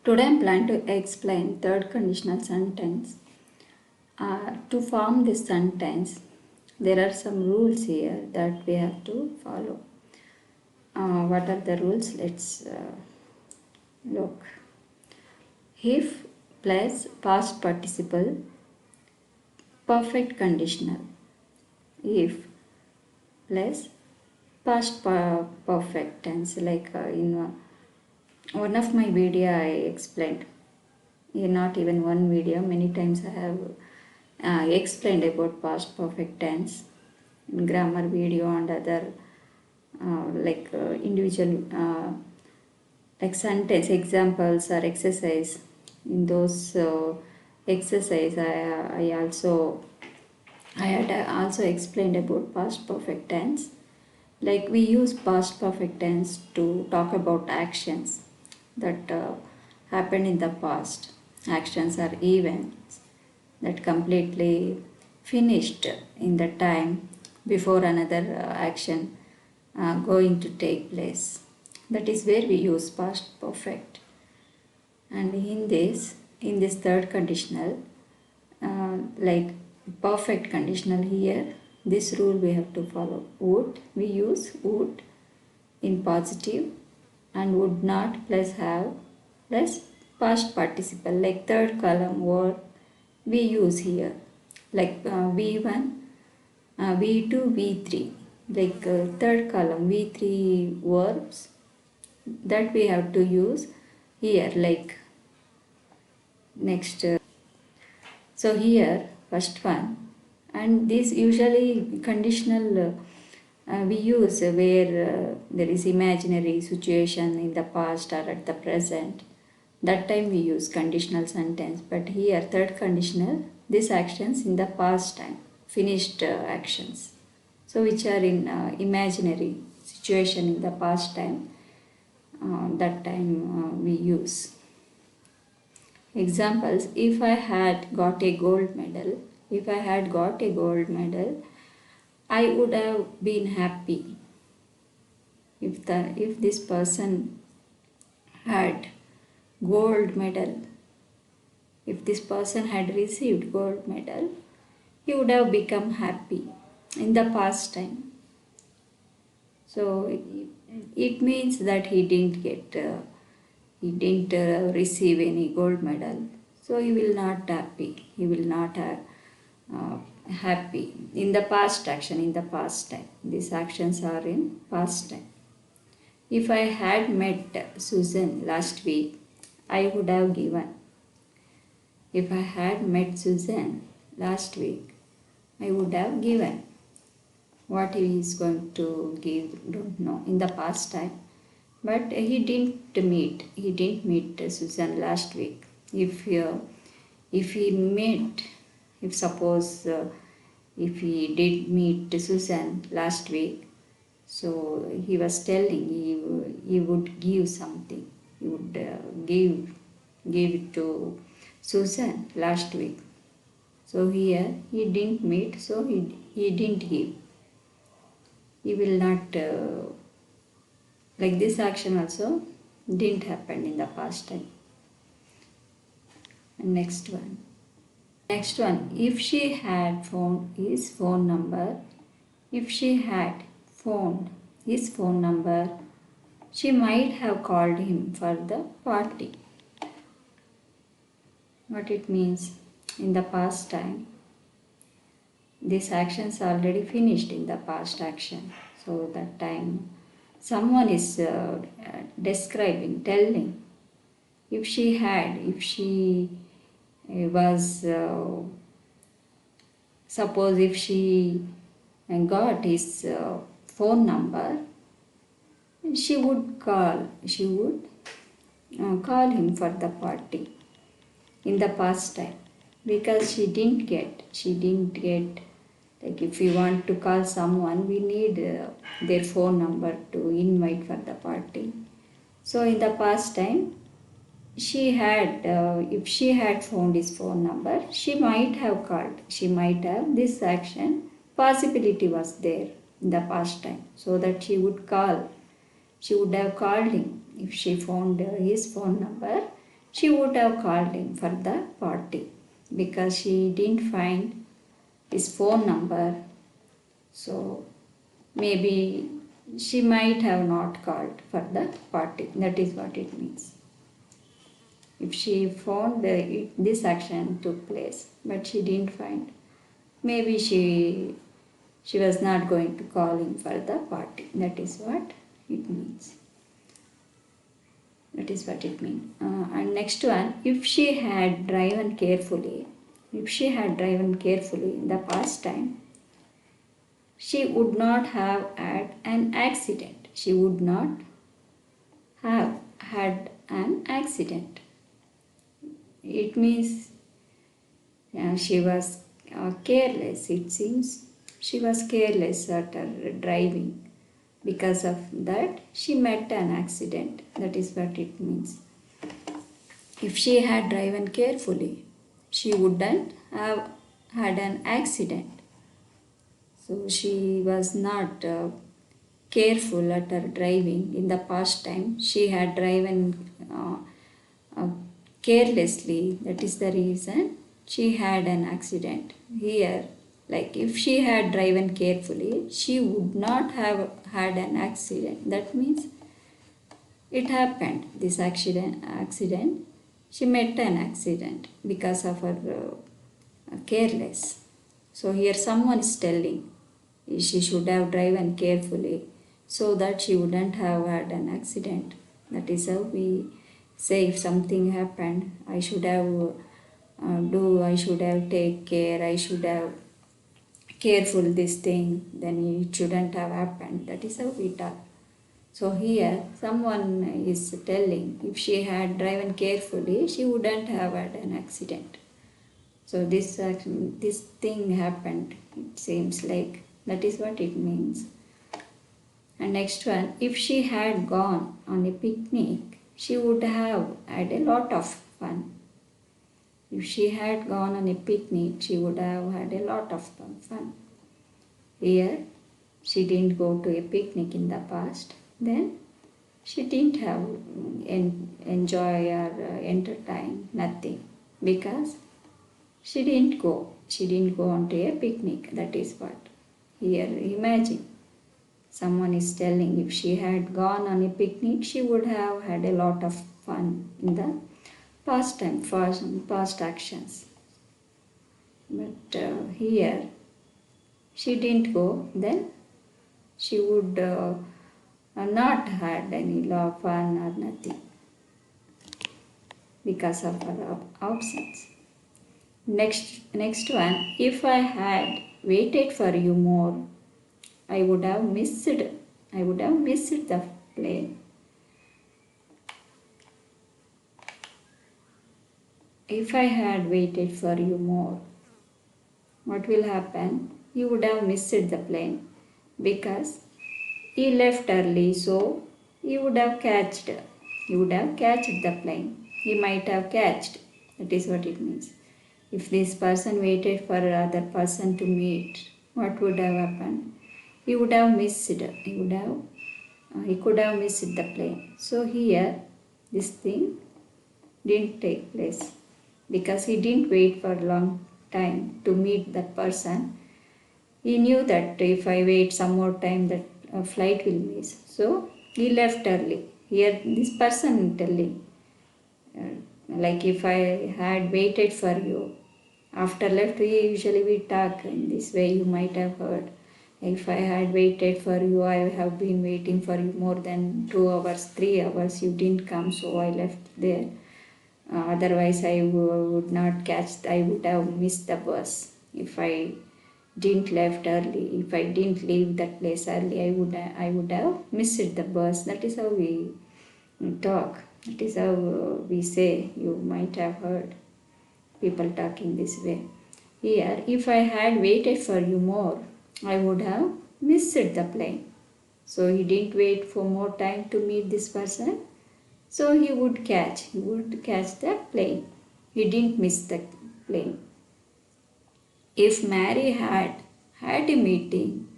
Today I am planning to explain third conditional sentence. To form this sentence, there are some rules here that we have to follow. What are the rules? Let's look. If plus past participle, perfect conditional. If plus past perfect tense, like in one of my video I explained. Not even one video, many times I have explained about past perfect tense in grammar video and other individual like sentence examples or exercise. In those exercise I had also explained about past perfect tense. Like we use past perfect tense to talk about actions that happened in the past. Actions are events that completely finished in the time before another action going to take place. That is where we use past perfect. And in this third conditional, like perfect conditional here, this rule we have to follow. Would, we use would in positive, and would not plus have plus past participle, like third column word we use here, like V1, V2, V3, like third column V3 verbs that we have to use here, like next. So here first one, and this usually conditional we use where there is imaginary situation in the past or at the present. That time we use conditional sentence. But here third conditional, these actions in the past time, finished actions. So which are in imaginary situation in the past time. That time we use. Examples: if I had got a gold medal, I would have been happy. If this person had gold medal, if this person had received gold medal, he would have become happy in the past time. So it means that he didn't receive any gold medal, so he will not happy. He will not happy in the past action, in the past time. These actions are in past time. If I had met Susan last week, I would have given. If I had met Susan last week, I would have given. What he is going to give, don't know, in the past time. But he didn't meet Susan last week. If he did meet Susan last week, so he was telling he would give something. He would give it to Susan last week. So here he didn't meet, so he didn't give. He will not, like this action also didn't happen in the past time. And next one, if she had found his phone number, she might have called him for the party. What it means? In the past time, these actions are already finished in the past action. So that time someone is describing, telling. If she was, suppose if she got his phone number, she would call him for the party in the past time, because she didn't get. Like if we want to call someone, we need their phone number to invite for the party. So in the past time, if she had found his phone number, she might have called. This action, possibility was there in the past time, so that she would have called him. If she found his phone number, she would have called him for the party because she didn't find his phone number. So maybe she might have not called for the party. That is what it means. If she found this action took place, but she didn't find, maybe she was not going to call him for the party. That is what it means. That is what it means. And next one, if she had driven carefully in the past time, she would not have had an accident. She would not have had an accident. It means she was careless. It seems she was careless at her driving. Because of that, she met an accident. That is what it means. If she had driven carefully, she wouldn't have had an accident. So she was not careful at her driving in the past time. She had driven carelessly. That is the reason she had an accident. Here, like if she had driven carefully, she would not have had an accident. That means it happened. This accident, she met an accident because of her careless. So here someone is telling she should have driven carefully so that she wouldn't have had an accident. That is how we say if something happened, I should have take care, I should have careful this thing, then it shouldn't have happened. That is how we talk. So here someone is telling if she had driven carefully, she wouldn't have had an accident. So this thing happened, it seems like. That is what it means. And next one, if she had gone on a picnic, she would have had a lot of fun. If she had gone on a picnic, she would have had a lot of fun. Here, she didn't go to a picnic in the past. Then, she didn't have enjoy or entertain, nothing. Because she didn't go. She didn't go on to a picnic. That is what. Here, imagine. Someone is telling if she had gone on a picnic, she would have had a lot of fun in the past actions. But here, she didn't go, then she would not had any fun or nothing because of her absence. Next one, if I had waited for you more, I would have missed the plane. If I had waited for you more, what will happen? You would have missed the plane because he left early, so you would have catched the plane. He might have catched. That is what it means. If this person waited for other person to meet, what would have happened? He would have missed it. He could have missed the plane. So here, this thing didn't take place because he didn't wait for a long time to meet that person. He knew that if I wait some more time, that flight will miss. So he left early. Here, this person telling, like if I had waited for you, after left we talk in this way. You might have heard. If I had waited for you, I have been waiting for you more than 2 hours, 3 hours. You didn't come, so I left there. Otherwise, I would not catch. I would have missed the bus if I didn't left early. If I didn't leave that place early, I would have missed the bus. That is how we talk. That is how we say. You might have heard people talking this way. Here, if I had waited for you more, I would have missed the plane. So he didn't wait for more time to meet this person. So he would catch the plane. He didn't miss the plane. If Mary had a meeting,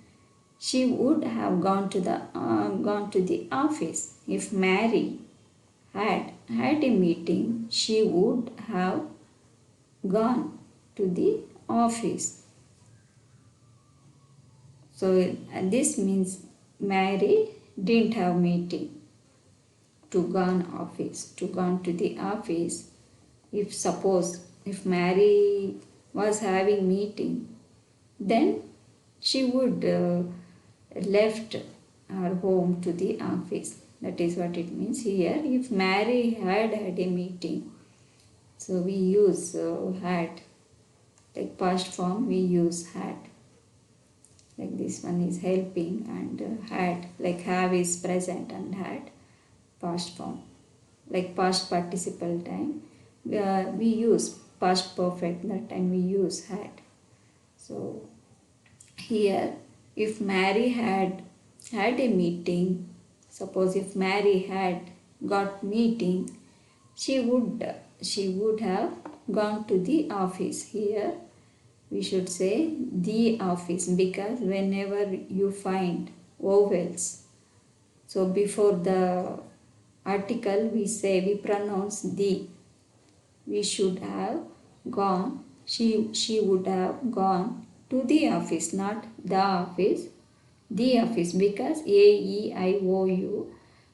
she would have gone to the office. If Mary had a meeting, she would have gone to the office. So this means Mary didn't have meeting to gone to the office. If Mary was having meeting, then she would left her home to the office. That is what it means here. If Mary had a meeting, so we use had. Like past form we use had. Like this one is helping, and had, like have is present and had past form. Like past participle time we use past perfect, that time we use had. So here, if Mary had a meeting, suppose if Mary had got meeting, she would have gone to the office. Here we should say the office, because whenever you find vowels, so before the article we pronounce the. We should have gone, she would have gone to the office, not the office, the office, because A, E, I, O, U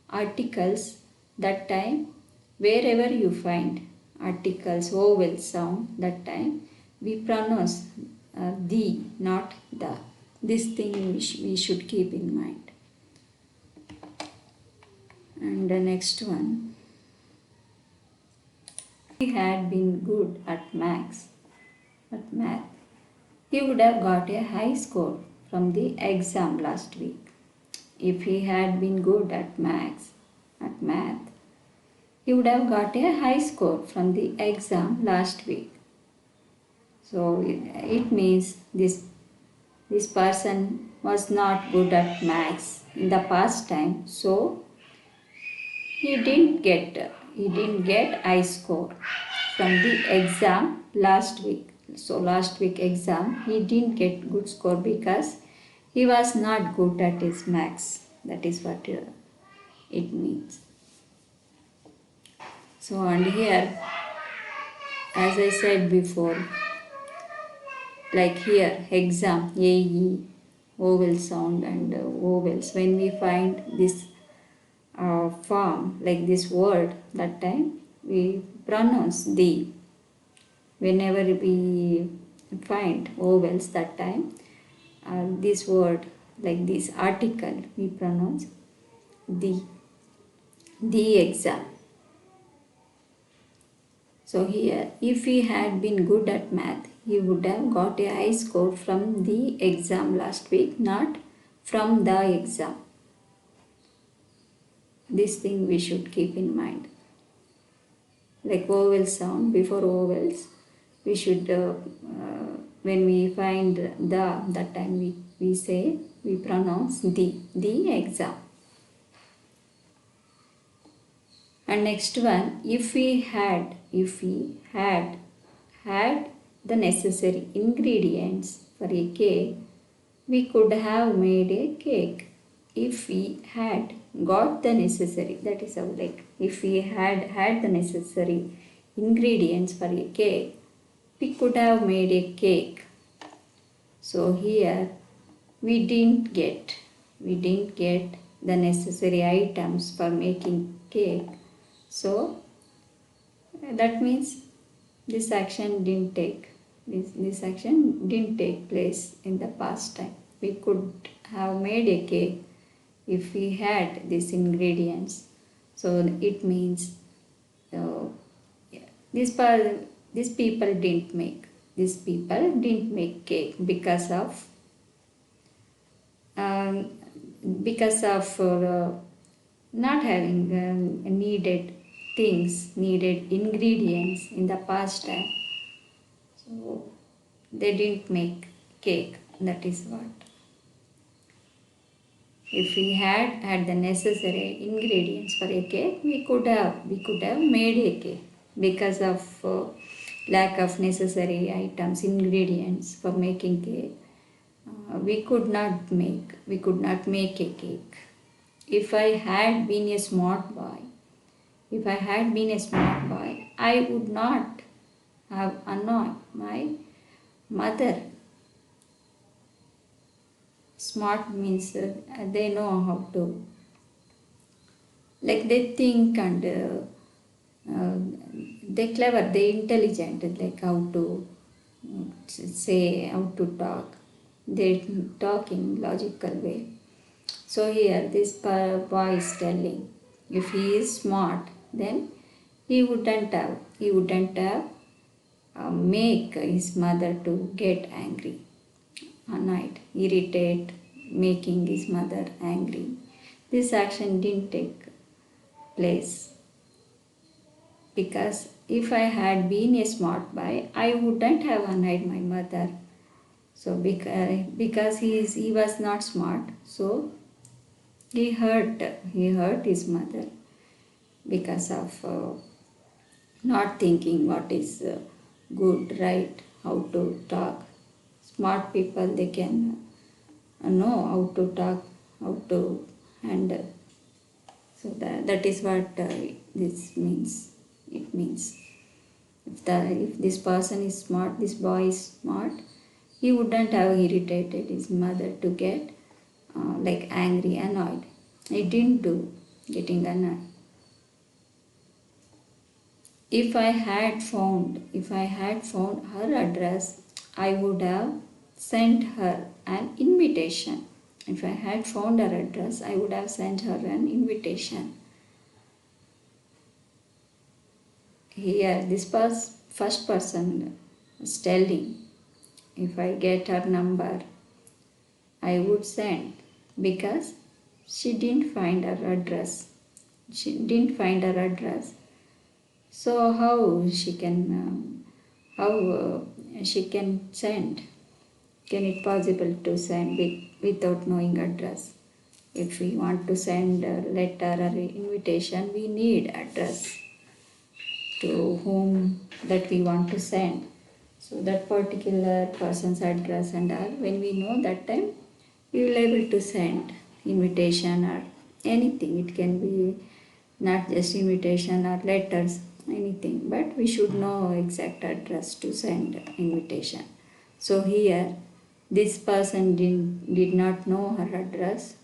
articles, that time wherever you find articles, vowel sound, that time we pronounce the, not the. This thing we should keep in mind. And the next one. He had been good at math, he would have got a high score from the exam last week. If he had been good at math, he would have got a high score from the exam last week. So it means this person was not good at maths in the past time, so he didn't get high score from the exam last week. So last week exam he didn't get good score because he was not good at his maths. That is what it means. So and here, as I said before, like here exam, AE, vowel sound and vowels, when we find this form, like this word, that time we pronounce the. Whenever we find vowels, that time this word, like this article, we pronounce the exam. So here, if he had been good at math, he would have got a high score from the exam last week, not from the exam. This thing we should keep in mind. Like vowel sound, before vowels, we should, when we find the, that time we pronounce the exam. And next one, if we had the necessary ingredients for a cake, we could have made a cake. If we had got the necessary, that is how, like if we had the necessary ingredients for a cake, we could have made a cake. So here we didn't get the necessary items for making cake. So that means this action didn't take place in the past time. We could have made a cake if we had these ingredients. So it means these people didn't make cake because of not having needed ingredients in the past time. So they didn't make cake. That is what. If we had the necessary ingredients for a cake, we could have made a cake. Because of lack of necessary items, ingredients for making cake, we could not make a cake. If I had been a smart boy, If I had been a smart boy, I would not have annoyed my mother. Smart means they know how to, like they think and they clever, they intelligent, like how to say, how to talk. They talk in logical way. So here this boy is telling, if he is smart, then he wouldn't have make his mother to get angry, annoyed, irritate, making his mother angry. This action didn't take place because if I had been a smart boy, I wouldn't have annoyed my mother. So because he was not smart, so he hurt his mother because of not thinking what is good, right, how to talk. Smart people, they can know how to talk, how to handle. So that is what this means. It means if this person is smart, this boy is smart, he wouldn't have irritated his mother to get like angry, annoyed. He didn't do getting annoyed. If I had found her address, I would have sent her an invitation. If I had found her address, I would have sent her an invitation. Here, this first person is telling, if I get her number, I would send, because she didn't find her address. So how she can send? Can it possible to send without knowing address? If we want to send a letter or invitation, we need address to whom that we want to send. So that particular person's address and all, when we know that time, we will able to send invitation or anything. It can be not just invitation or letters, anything, but we should know exact address to send invitation. So here, this person did not know her address.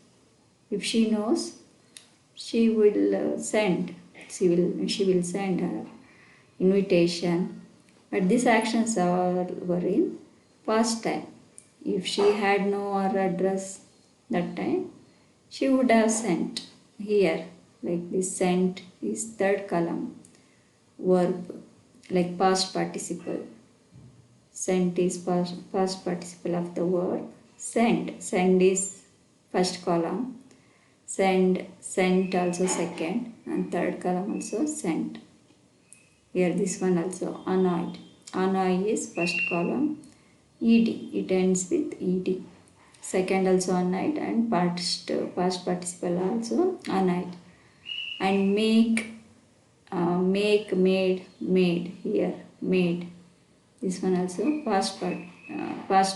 If she knows, she will send. She will send her invitation. But these actions were in past time. If she had known her address that time, she would have sent. Here, like this, sent is third column, verb, like past participle. Sent is past participle of the word sent. Send is first column. Sent also second, and third column also sent. Here this one also, annoyed. Annoy is first column, ed, it ends with ed. Second also annoyed, and past participle also annoyed. And make, made, here, made. This one also past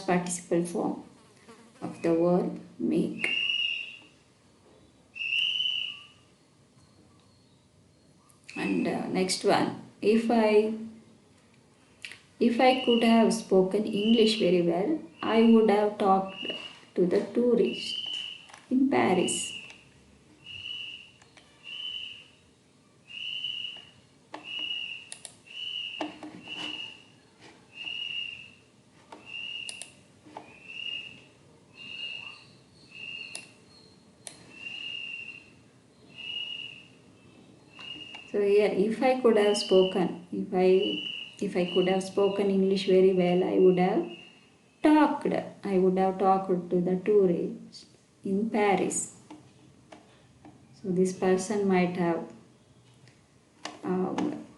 participle form of the verb make. And next one, if I could have spoken English very well, I would have talked to the tourists in Paris. So here, if I could have spoken English very well, I would have talked to the tourists in Paris. So this person might have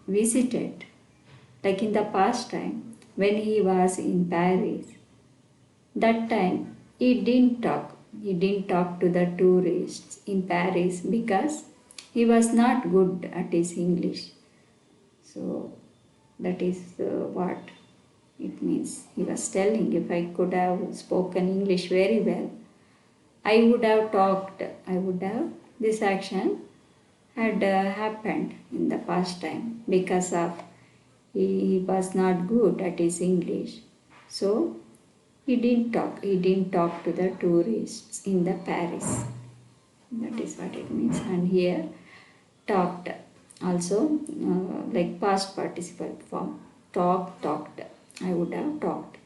visited, like in the past time, when he was in Paris. That time he didn't talk to the tourists in Paris because he was not good at his English. So that is what it means. He was telling, if I could have spoken English very well, I would have this action had happened in the past time because of he was not good at his English. So he didn't talk. He didn't talk to the tourists in the Paris. That is what it means. And here talked also like past participle form. Talked. I would have talked.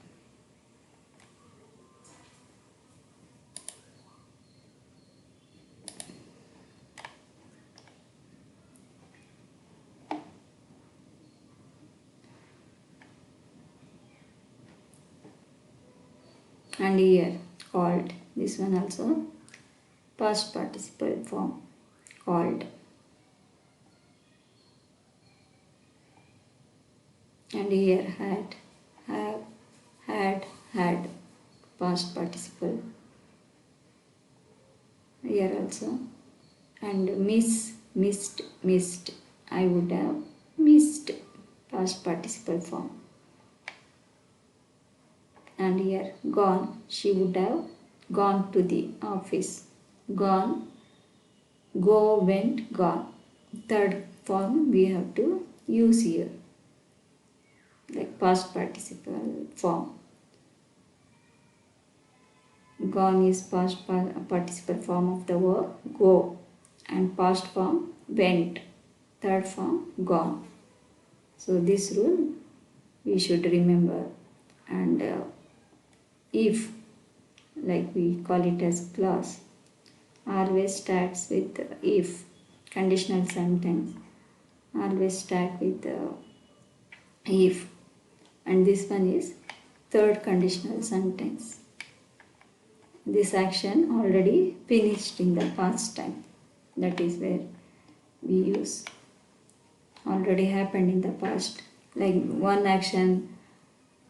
And here called. This one also past participle form. Called. And here have, had, past participle. Here also. And missed. I would have missed, past participle form. And here gone. She would have gone to the office. Gone, go, went, gone. Third form we have to use here, like past participle form. Gone is past participle form of the verb go, and past form went, third form gone. So this rule we should remember. And if, like we call it as clause, always starts with if. Conditional sentence always start with if, and this one is third conditional sentence. This action already finished in the past time. That is where we use already happened in the past. Like one action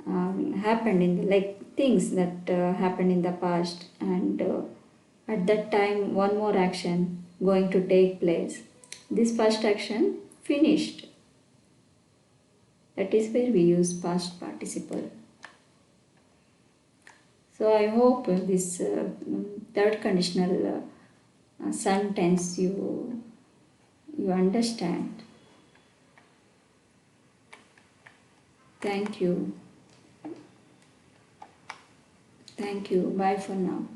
happened in the, like things that happened in the past, and at that time one more action going to take place. This first action finished. That is where we use past participle. So I hope this third conditional sentence you understand. Thank you. Bye for now.